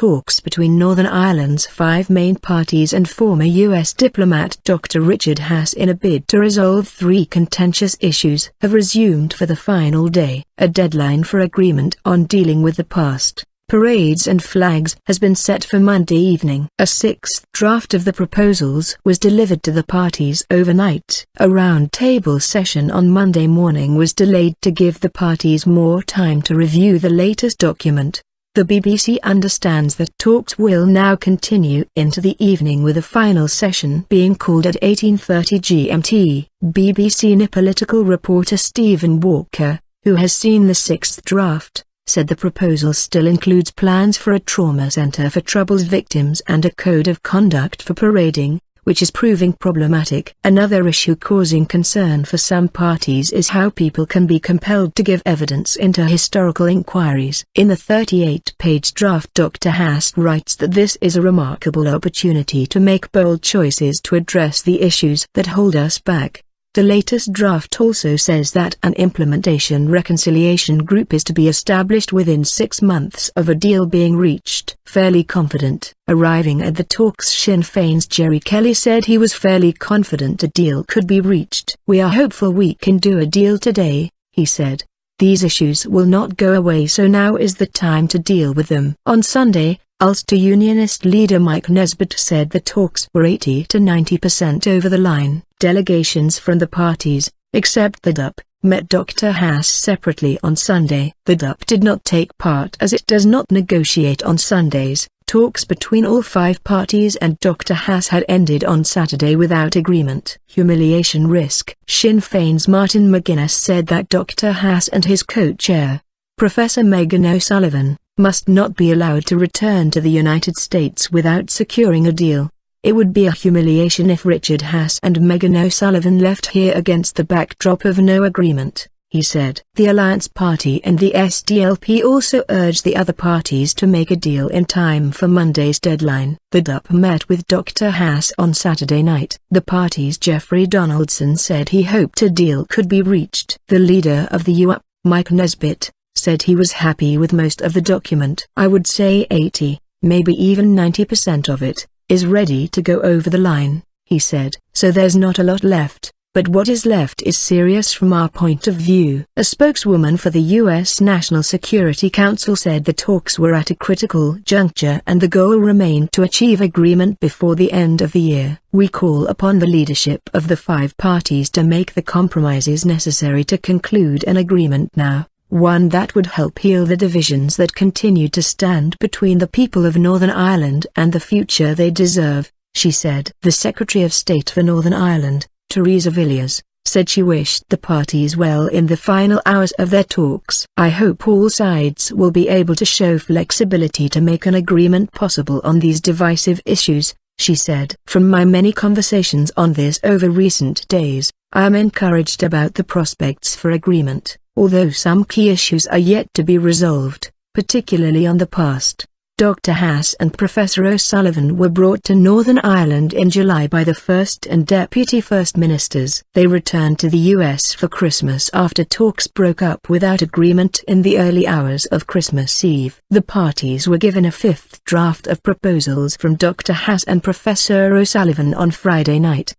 talks between Northern Ireland's 5 main parties and former U.S. diplomat Dr. Richard Haass in a bid to resolve 3 contentious issues have resumed for the final day. A deadline for agreement on dealing with the past, parades and flags has been set for Monday evening. A 6th draft of the proposals was delivered to the parties overnight. A round-table session on Monday morning was delayed to give the parties more time to review the latest document. The BBC understands that talks will now continue into the evening with a final session being called at 18:30 GMT. BBC political reporter Stephen Walker, who has seen the 6th draft, said the proposal still includes plans for a trauma centre for Troubles victims and a code of conduct for parading, which is proving problematic. Another issue causing concern for some parties is how people can be compelled to give evidence into historical inquiries. In the 38-page draft, Dr. Haass writes that this is a remarkable opportunity to make bold choices to address the issues that hold us back. The latest draft also says that an implementation reconciliation group is to be established within 6 months of a deal being reached. Fairly confident. Arriving at the talks, Sinn Féin's Jerry Kelly said he was fairly confident a deal could be reached. "We are hopeful we can do a deal today," he said. "These issues will not go away, so now is the time to deal with them." On Sunday, Ulster Unionist leader Mike Nesbitt said the talks were 80 to 90% over the line. Delegations from the parties, except the DUP, met Dr. Haass separately on Sunday. The DUP did not take part as it does not negotiate on Sundays. Talks between all 5 parties and Dr. Haass had ended on Saturday without agreement. Humiliation risk. Sinn Féin's Martin McGuinness said that Dr. Haass and his co-chair, Professor Megan O'Sullivan, must not be allowed to return to the United States without securing a deal. "It would be a humiliation if Richard Haass and Megan O'Sullivan left here against the backdrop of no agreement," he said. The Alliance Party and the SDLP also urged the other parties to make a deal in time for Monday's deadline. The DUP met with Dr. Haass on Saturday night. The party's Jeffrey Donaldson said he hoped a deal could be reached. The leader of the UAP, Mike Nesbitt, said he was happy with most of the document. "I would say 80, maybe even 90% of it, is ready to go over the line," he said. "So there's not a lot left, but what is left is serious from our point of view." A spokeswoman for the U.S. National Security Council said the talks were at a critical juncture and the goal remained to achieve agreement before the end of the year. "We call upon the leadership of the 5 parties to make the compromises necessary to conclude an agreement now, one that would help heal the divisions that continue to stand between the people of Northern Ireland and the future they deserve," she said. The Secretary of State for Northern Ireland, Theresa Villiers, said she wished the parties well in the final hours of their talks. "I hope all sides will be able to show flexibility to make an agreement possible on these divisive issues," she said. "From my many conversations on this over recent days, I am encouraged about the prospects for agreement, although some key issues are yet to be resolved, particularly on the past." Dr. Haass and Professor O'Sullivan were brought to Northern Ireland in July by the First and Deputy First Ministers. They returned to the US for Christmas after talks broke up without agreement in the early hours of Christmas Eve. The parties were given a 5th draft of proposals from Dr. Haass and Professor O'Sullivan on Friday night.